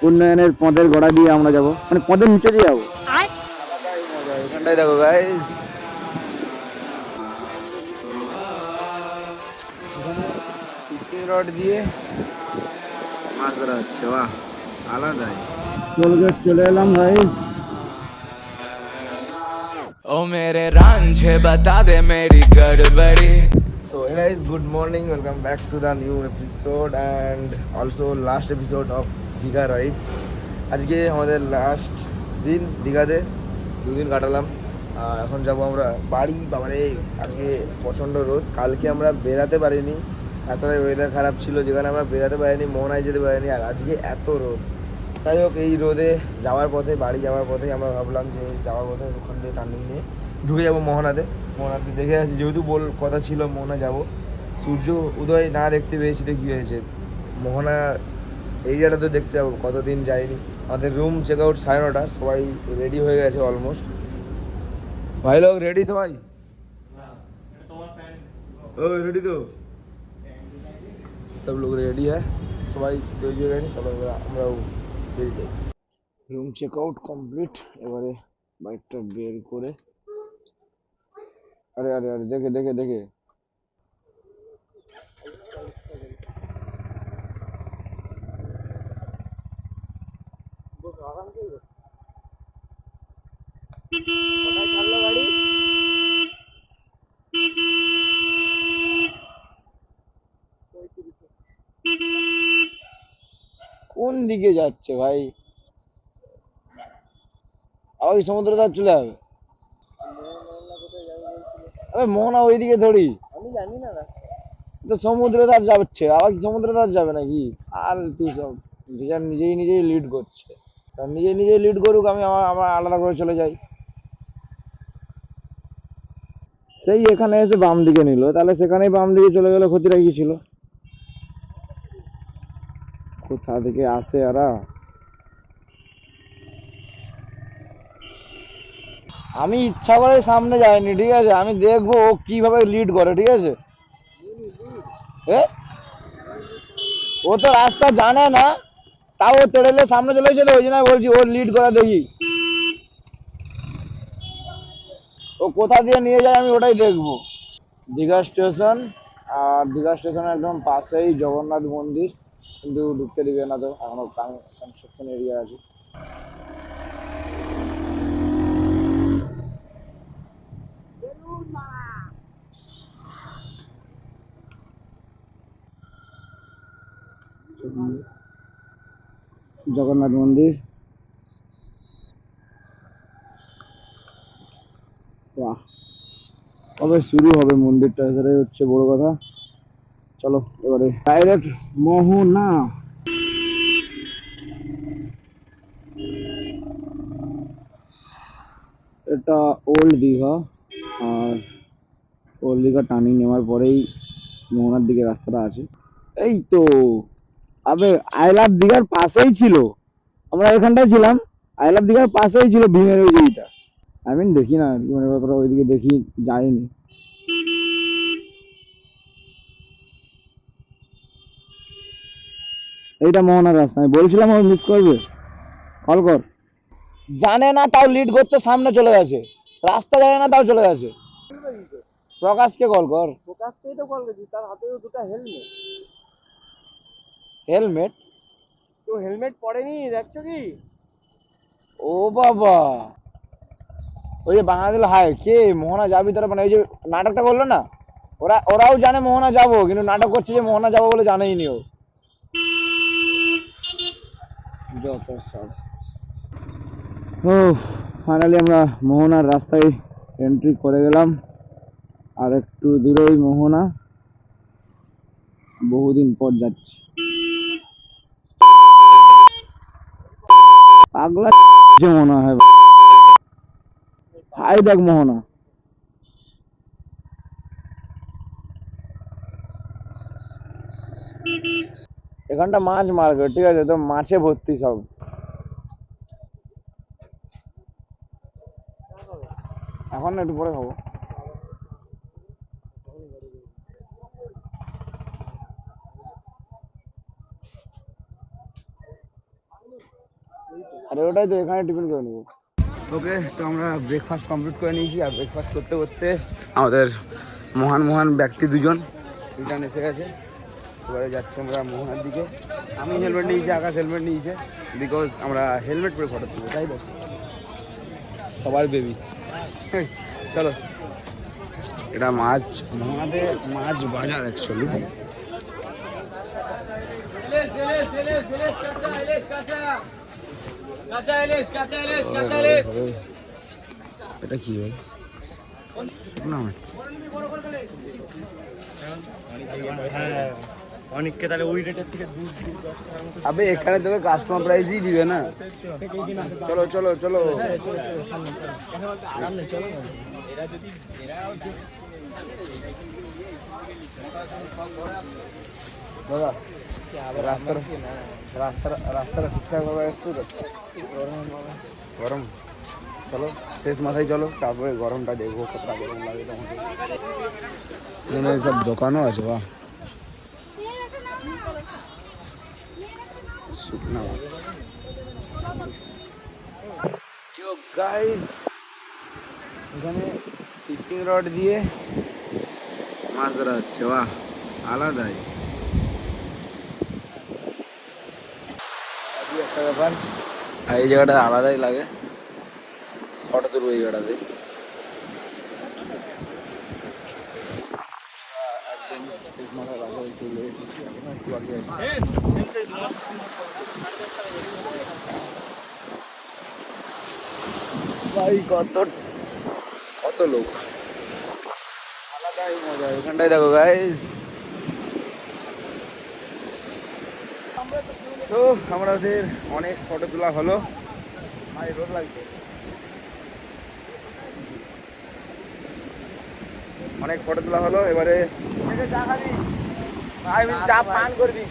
উন্নয়নের পদের গোড়া দিয়ে আমরা যাব, মানে পদের নিচে দিয়ে যাবো। এখানটাই দেখো গাইস, ফিশিং রড দিয়ে মাছ ধরা হচ্ছে। বাহ, আলাদাই। চলে এলাম গাইস। ओ मेरे रांझे बता दे मेरी गड़बड़ी। So hey guys, good morning, welcome back to the new episode and also last episode of Digha ride. আজকে আমাদের লাস্ট দিন দীঘাতে, দুদিন কাটালাম। এখন যাব আমরা বাড়ি। বাবারে আজকে প্রচণ্ড রোদ, কালকে আমরা বেরাতে পারিনি, এতটাই ওয়েদার খারাপ ছিল যেখানে আমরা বেরাতে পারিনি, মোহনায় যেতে পারিনি, আর আজকে এত রোদ। যাই হোক, এই রোদে যাওয়ার পথে, বাড়ি যাওয়ার পথে আমরা ভাবলাম যে যাওয়ার পথে ওখান থেকে টার্নিং নিয়ে ঢুকে যাবো মোহনাতে। মোহনাতে দেখে আসি, যেহেতু কথা ছিল মোহনা যাব। সূর্য উদয় না দেখতে পেয়েছি তো কী হয়েছে, মোহনা এরিয়াটা তো দেখতে যাবো, কতদিন যাইনি। আমাদের রুম চেক আউট 9:30, সবাই রেডি হয়ে গেছে অলমোস্ট। ভাই লোক রেডি সবাই? ও রেডি তো, সব লোক রেডি হ্যাঁ, সবাই তৈরি হয়ে গেছে। চলো আমরাও বেরিয়ে যাই। Room check out complete. এবারে বাইকটা বের করে, আরে আরে আরে দেখে দেখে দেখে কোথায় ছাড়লো গাড়ি? কোন দিকে যাচ্ছে ভাই? ওই সমুদ্র ধার চলে যাবে। আরে মোহনা ওইদিকে ধরি, আমি জানি না তো। সমুদ্র ধার যাচ্ছে, আবার কি সমুদ্র ধার যাবে নাকি? আর তুই সব নিজেই নিজেই লিড করছে, নিজেই নিজেই লিড করুক, আমি আমার আমার আলাদা করে চলে যাই। সেই এখানে এসে বাম দিকে নিল, তাহলে সেখানেই বাম দিকে চলে গেলে ক্ষতিটা কি ছিল? কোথা থেকে আসে এরা? আমি ইচ্ছা করে সামনে যাইনি, ঠিক আছে? আমি দেখবো ও কিভাবে লিড করে, ঠিক আছে? ও তো রাস্তা জানে না, তাও ও তেড়েলে সামনে চলে গেছে, ওই জন্য বলছি ওর লিড করা দেখি। ও কোথা দিয়ে নিয়ে যায় আমি ওটাই দেখবো। দীঘা স্টেশন, আর দীঘা স্টেশনের একদম পাশেই জগন্নাথ মন্দির, কিন্তু ঢুকতে দিবে না তো, এখনো কনস্ট্রাকশন এরিয়া আছে। জগন্নাথ মন্দির, বাহ, কবে শুরু হবে মন্দিরটা, সেটাই হচ্ছে বড় কথা। চলো এবারে ডাইরেক্ট মোহনা। এটা ওল্ড দীঘা, আর ওল্ড দীঘা টার্নিং নেওয়ার পরেই মোহনার দিকে রাস্তাটা আছে। এই তো, আবে আই লাভ দীঘার পাশেই ছিল, আমরা এখানটায় ছিলাম, আই লাভ দীঘার পাশেই ছিল ভীমের ওই দিকটা। আই মিন দেখি না, মানে ব্যাপারটা ওইদিকে দেখি যাইনি। এইটা মোহনার রাস্তা, আমি বলছিলাম ও মিস করবে। কল কর। জানে না তাও লিড করতে সামনে চলে গেছে, রাস্তা জানে না তাও চলে গেছে। প্রকাশকে কল কর। প্রকাশকেই তো কল করছি, তার হাতে তো দুটো হেলমেট। হেলমেট? তো হেলমেট পরেনি, দেখছো কি? ও বাবা, ওই যে বাংলাদেশ হাই কে মোহনা যাবি তোরা, মানে ওই যে নাটকটা করলো না, ওরাও জানে মোহনা যাবো, কিন্তু নাটক করছে যে মোহনা যাবো বলে জানেই নি ও। যত সব। ও ফাইনালি আমরা মোহনার রাস্তায় এন্ট্রি করে গেলাম, আর একটু দূরেই মোহনা। বহুদিন পর যাচ্ছি। পাগলা মনে হয়। হাই দেখ মোহনা, এখানটা মাছ মার্কেট, ঠিক আছে? তো মাছে ভর্তি সব। এখন না, একটু পরে খাবো। আরে ওটাই তো, এখানে টিফিন করে নেবো। ওকে, তো আমরা ব্রেকফাস্ট কমপ্লিট করে নিয়েছি, আর ব্রেকফাস্ট করতে করতে আমাদের মহান মহান ব্যক্তি দুজন রিটার্ন এসে গেছে। এবারে যাচ্ছি আমরা মোহনার দিকে। আমি হেলমেট নিয়েছি, আকাশ হেলমেট নিয়েছে, বিকজ আমরা হেলমেট পরে ফটো তুলবো, তাই তো সবার বেবি। চলো, এটা মাছ, মোহনাতে মাছ বাজার অ্যাকচুয়ালি। এটা কি ভাই? না অনেককে তাহলে ওই রেটের থেকে আবে এখানে তোকে কাস্টমার প্রাইসই দিবে না। চলো চলো চলো, দাদা রাস্তার রাস্তাটা ঠিকঠাক ভাবে আসছে তো? গরম, চলো শেষ মাথায় চলো, তারপরে গরমটা দেখবো কতটা গরম লাগে তোমাকে। এখানে সব দোকানও আছে, বাহ শুকনা মাছ। গাইস, এখানে ফিশিং রড দিয়ে মাছ ধরা হচ্ছে, বাহ আলাদাই একটা ব্যাপার। আর এই জায়গাটা আলাদাই লাগে, ফটো তুলবো এই জায়গাটাতে। ভাই কত কত লোক, আলাদাই মজা এখানটায়। দেখো গাইস, তো আমাদের অনেক ফটো তোলা হলো। ভাই রোদ লাগছে, অনেক ফটো তোলা হলো। এবারে চা পান করবি?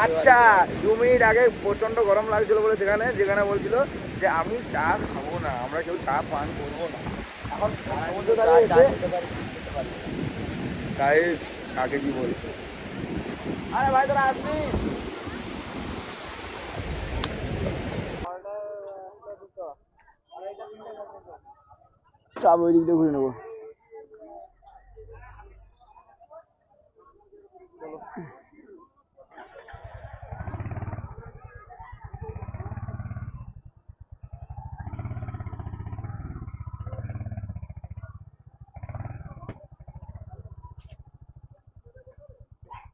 আচ্ছা, 2 মিনিট আগে প্রচন্ড গরম লাগছিল বলে যেখানে বলছিল যে আমি চা খাবো না, আমরা কেউ চা পান করবো না। এখন সমুদ্র ধারে এসে গাইস কাকে কি বলছে? আরে ভাই তোরা আসবি? ওই দিক দিয়ে ঘুরে নেবো।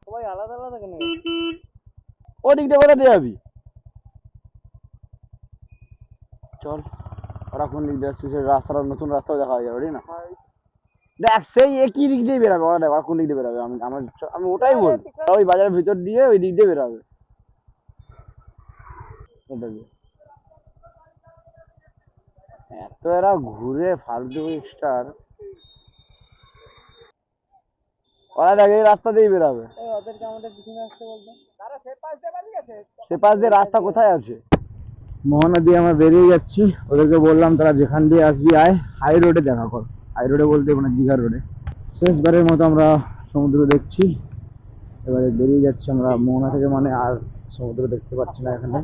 সবাই আলাদা আলাদা কেন? ও দিক দিয়ে কোথাতে যাবি? চল, ওরা কোন দিক দিয়ে আসছে, সেই রাস্তাটা নতুন রাস্তাও দেখা যাবে না। দেখ সেই একই দিক দিয়ে বেরাবে ওরা, দেখ ওরা কোন দিক দিয়ে বেরাবে। আমি ওটাই বলি, ওই বাজারের ভিতর দিয়ে ওই দিক দিয়ে বেরাবে। এত এরা ঘুরে ফালতু স্টার, ওরা দেখ এই রাস্তা দিয়ে বেরাবে। ওদেরকে আমাদের পিছনে আসতে বলতো, সে পাশ দিয়ে রাস্তা কোথায় আছে? মোহনা দিয়ে আমরা বেরিয়ে যাচ্ছি। ওদেরকে বললাম তারা যেখান দিয়ে আসবি আয়, হাই রোডে দেখা কর। হাই রোডে বলতে মানে দীঘা রোডে। শেষবারের মতো আমরা সমুদ্র দেখছি, এবারে বেরিয়ে যাচ্ছি আমরা মোহনা থেকে, মানে আর সমুদ্র দেখতে পাচ্ছি না এখানে।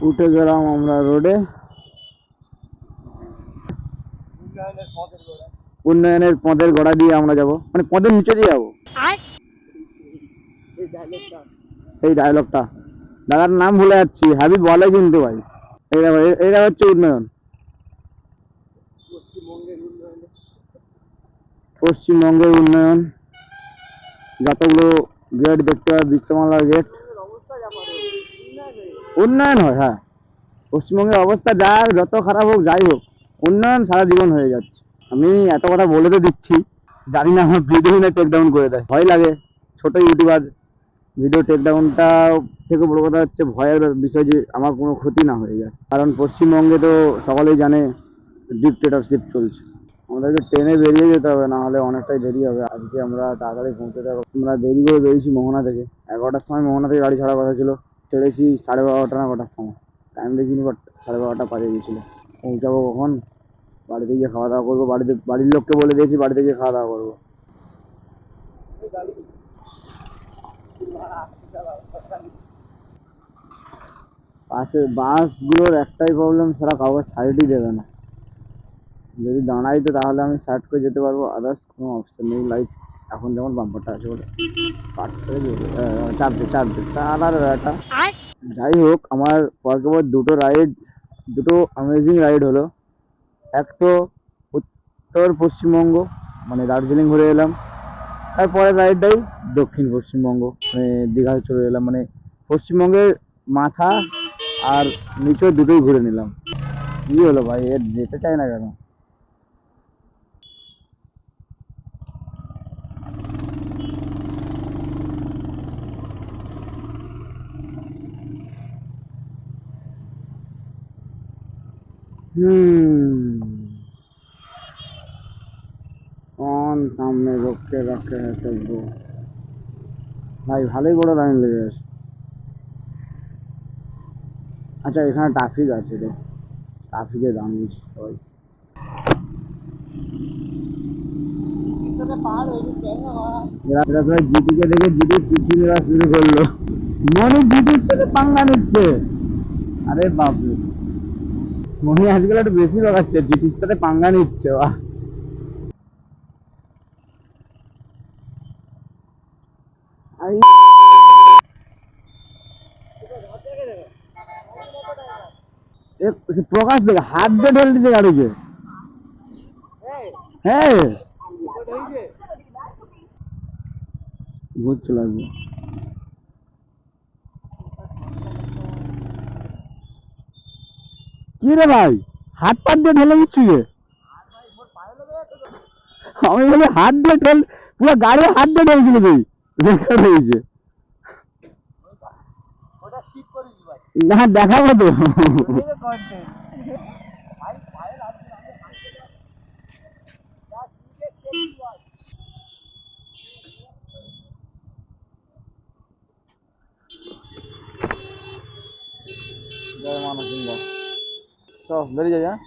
উঠে গেলাম আমরা রোডে, উন্নয়নের পদের গোড়া দিয়ে আমরা যাব, মানে পদের নিচে দিয়ে যাবো। সেই ডায়লগটা দাদার নাম ভুলে যাচ্ছি, হাবিব বলে কিন্তু ভাই। এইটা হচ্ছে উন্নয়ন, পশ্চিমবঙ্গের উন্নয়ন। যতগুলো গেট দেখতে হয়, বিশ্বমালা গেট, উন্নয়ন হয়। হ্যাঁ, পশ্চিমবঙ্গের অবস্থা যা যত খারাপ হোক যাই হোক, উন্নয়ন সারা জীবন হয়ে যাচ্ছে। আমি এত কথা বলে তো দিচ্ছি, জানি না আমার ভিডিও না টেক ডাউন করে দেয়, ভয় লাগে। ছোট ইউটিউবার, ভিডিও টেক ডাউনটা থেকে বড় কথা হচ্ছে ভয়ের বিষয়, যে আমার কোনো ক্ষতি না হয়ে যায়। কারণ পশ্চিমবঙ্গে তো সকলেই জানে ডিক্টেটরশিপ চলছে। আমাদেরকে ট্রেনে বেরিয়ে যেতে হবে, না হলে অনেকটাই দেরি হবে। আজকে আমরা তাড়াতাড়ি পৌঁছতে হবে। আমরা দেরি করে বেরিয়েছি মোহনা থেকে, 11টার সময় মোহনা থেকে গাড়ি ছাড়ার কথা ছিল, ছেড়েছি 12:30 না কটার সময়, টাইম দেখিনি, বাট 12:30 পাঠিয়ে গেছিলো। পৌঁছাবো কখন? বাড়িতে গিয়ে খাওয়া দাওয়া করবো, বাড়ির লোককে বলে দিয়েছি বাড়িতে গিয়ে খাওয়া দাওয়া করবো। পাশে বাসগুলোর একটাই প্রবলেম, সারা কাগজ সাইডই দেবে না। যদি দাঁড়াই তো তাহলে আমি সাইড করে যেতে পারবো, আদার্স কোনো অপশন নেই। লাইক এখন যেমন বাম্পারটা আছে বলে কাটতে চাপবে সারার একটা। যাই হোক, আমার পর দুটো অ্যামেজিং রাইড হলো। এক তো উত্তর পশ্চিমবঙ্গ মানে দার্জিলিং ঘুরে এলাম, তারপরের রাইডটাই দক্ষিণ পশ্চিমবঙ্গ মানে দীঘায় চলে এলাম, মানে পশ্চিমবঙ্গের মাথা আর নিচে দুটোই ঘুরে নিলাম। কি হলো ভাই, এর যেতে চাই না কেন? कौन सामने रोक के रखे है सबको? ভাই ভালোই বড় লাইন লেগে আছে। আচ্ছা এখানে ট্রাফিক আছে রে, ট্রাফিকে দাঁড়িয়েছি সবাই। এরা সবাই জিটিকে দেখে জিটি পিছিয়ে নেওয়া শুরু করলো। মনে জিটির থেকে পাঙ্গা নিচ্ছে। আরে বাপরে, মনে আজকাল একটু বেশি লাগাচ্ছে, জিটির সাথে পাঙ্গা নিচ্ছে। বাহ, প্রকাশ দেখে হাত দিয়ে ঢেল দিচ্ছে গাড়িকে। হ্যাঁ ভূত চলে আসবে। কি রে ভাই, হাত পাত দিয়ে ঢেলে দিচ্ছি রে। আমি বলি হাত দিয়ে ঢেল, পুরো গাড়ি হাত দিয়ে ঢেলছিল তুই, রেকর্ড হয়েছে। না দেখাবো তো। জয় মা নরসিংহ। তো বেরিয়ে যাই।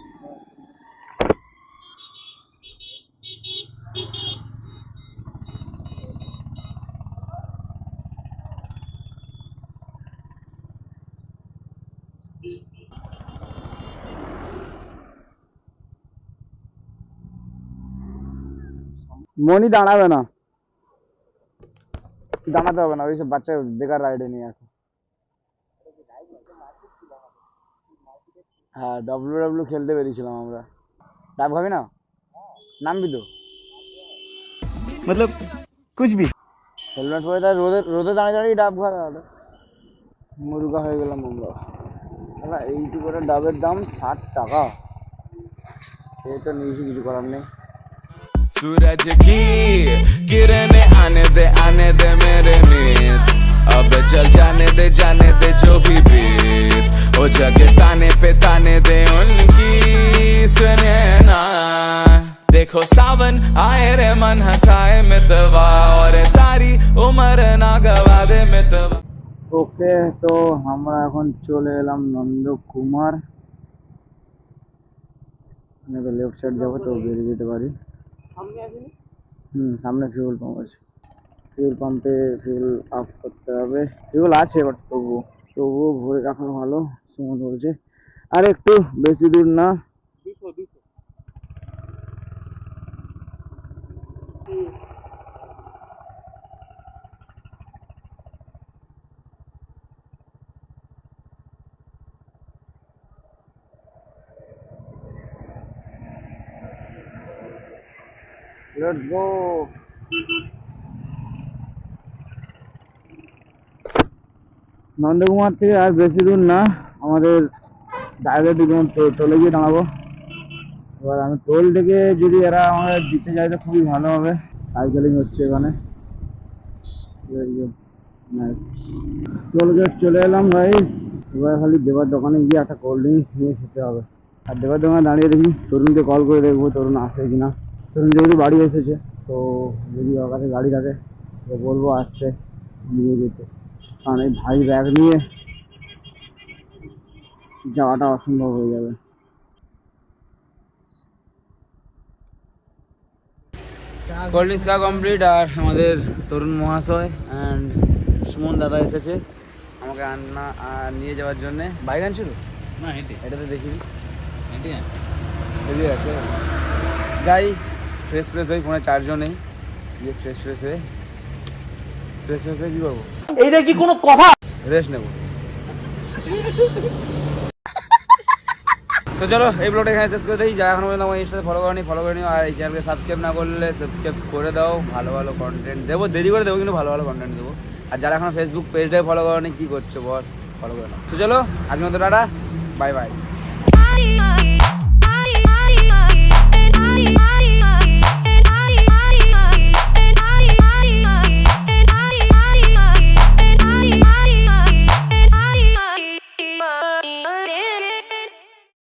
মনি দাঁড়াবে না, দাঁড়াতে হবে না, ওইসব বাচ্চা বেকার রাইডে নিয়ে আসে। হ্যাঁ ডব্লিউ খেলতে বেরিয়েছিলাম আমরা। ডাব খাবি না? নামবি তো? मतलब कुछ भी। হেলমেট পরে তাই রোদে রোদে দাঁড়িয়ে দাঁড়িয়ে ডাব খাওয়া দাঁড়ালো, মুরগা হয়ে গেলাম আমরা। সালা এইটু করে ডাবের দাম 60 টাকা। এই তো নিয়েছি, কিছু করার নেই। सूरज की किरणें आने दे मेरे मीत, अब चल जाने दे जो भी बीत, ओ जगे ताने दे उनकी सुने ना। देखो सावन आए रे मन हंसाए मितवा, और सारी उम्र ना गवा दे मितवा। ওকে, তো আমরা এখন চলে এলাম নন্দকুমার। লেফট সাইড যাবো তো বেরিয়ে যেতে পারি। সামনে ফিউল পাম্প আছে, ফিউল পাম্পে ফিউল আপ করতে হবে। ফিউল আছে বাট তবুও ভরে রাখা ভালো। সুমন বলছে আর একটু বেশি দূর না। Let's go. নন্দকুমার থেকে আর বেশি দূর না, আমাদের ডাইরেক্ট টোলে গিয়ে দাঁড়াবো। এবার আমি টোল থেকে যদি এরা আমাদের দিতে যায় তো খুবই ভালো হবে। সাইকেলিং হচ্ছে এখানে। টোল গেট চলে এলাম গাইস। এবার খালি দেবার দোকানে গিয়ে একটা কোল্ড ড্রিঙ্কস নিয়ে খেতে হবে। আর দেবার দোকানে দাঁড়িয়ে দেখি তরুণকে কল করে দেখবো তরুণ আসে কিনা। তরুণ যেহেতু বাড়ি এসেছে, তো যদি ওর কাছে গাড়ি থাকে তো বলবো আসতে নিয়ে যেতে, কারণ এই ভাই ব্যাগ নিয়ে যাওয়াটা অসম্ভব হয়ে যাবে। কোল্ড ড্রিঙ্কস খাওয়া কমপ্লিট, আর আমাদের তরুণ মহাশয় অ্যান্ড সুমন দাদা এসেছে আমাকে নিয়ে যাওয়ার জন্যে। বাইক আনছিল না হেঁটে এটাতে দেখিনি। হেঁটে এদিকে আছে যাই ফ্রেশ হই, ফোনে চার্জও নেই। গিয়ে ফ্রেশ হয়ে কী করবো? এইটা কি কোনো কথা? রেস্ট নেবো। তো চলো এই ব্লগটা এখানে শেষ করে দিই। যারা এখন পর্যন্ত আমার ইনস্টাতে ফলো করে নিও আর এই চ্যানেলকে সাবস্ক্রাইব না করলে সাবস্ক্রাইব করে দাও। ভালো কন্টেন্ট দেবো, দেরি করে দেবো কিন্তু ভালো কন্টেন্ট দেবো। আর যারা এখন ফেসবুক পেজটাকে ফলো করনি কী করছো বস, ফলো করে নাও। তো চলো আজকের মতো টাটা, বাই বাই।